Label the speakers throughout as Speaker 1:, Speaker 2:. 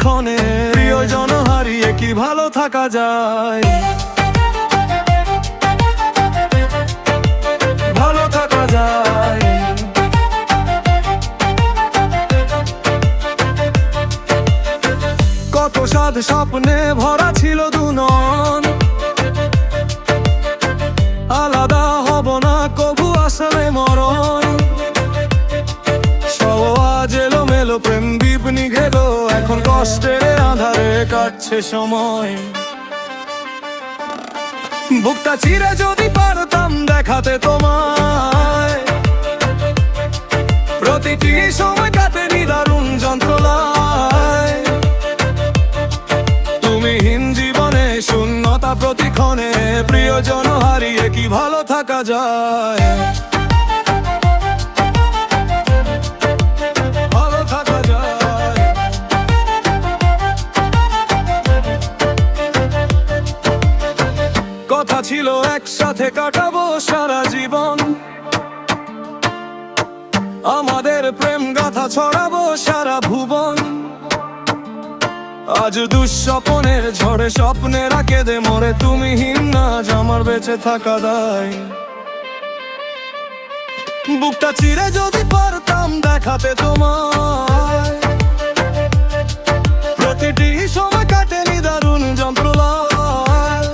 Speaker 1: প্রতিক্ষণে প্রিয়জন হারিয়ে কি ভালো থাকা যায়? ভালো থাকা যায়। কত সাধ স্বপ্নে ভরা ছিল দুনয়ন, আলাদা হব না কবু আসলে মরণ। সব আজ এলোমেলো, প্রেম দ্বীপ নিভে গেল, এখন কষ্টের আঁধারে কাটছে সময়। বুকটা চিরে যদি পারতাম দেখাতে তোমায়, প্রতিটি সময় কাটে নিদারুণ যন্ত্রণায়। তুমিহীন জীবনে শূন্যতা প্রতিক্ষণে প্রিয়জন হারিয়ে কি ভালো থাকা যায়? ভালো থাকা যায়। কথা ছিল একসাথে কাটাবো সারা জীবন, আমাদের প্রেম গাথা ছড়াবো সারা ভুবন। আজ দুঃস্বপনের ঝড়ে স্বপ্নেরা কেঁদে মরে, তুমিহীন আজ আমার বেঁচে থাকা দায়। বুকটা চিরে যদি পারতাম দেখাতে তোমায়, প্রতিটি সময় কাটে নিদারুণ যন্ত্রণায়।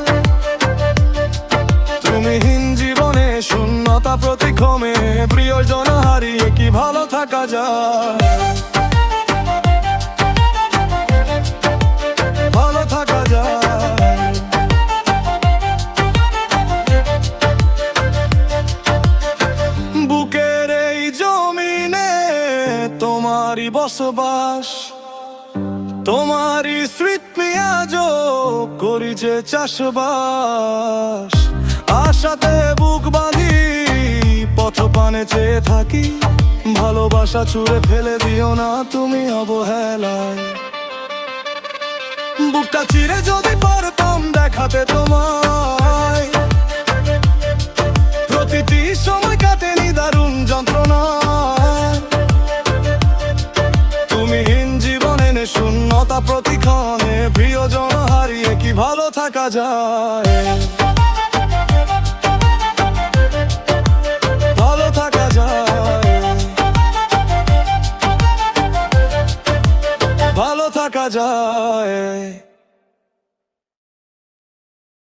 Speaker 1: তুমিহীন জীবনে শূন্যতা প্রতিক্ষণে প্রিয়জন হারিয়ে কি ভালো থাকা যায়? ভালো থাকা যায়। বুকের এই জমিনে তোমারই বসবাস, তোমারই স্মৃতি আজও করি যে চাষবাস। আশাতে বুক বাঁধি পথ পানে চেয়ে থাকি, ভালোবাসা ছুঁড়ে ফেলে দিও না তুমি অবহেলায়। বুকটা চিরে যদি পারতাম দেখাতে তোমায়, প্রতিটি সময় কাটে নিদারুণ যন্ত্রণায়। তুমিহীন জীবনে শূন্যতা প্রতিক্ষণে প্রিয়জন হারিয়ে কি ভালো থাকা যায়? ভালো থাকা যায়। ভালো থাকা যায়।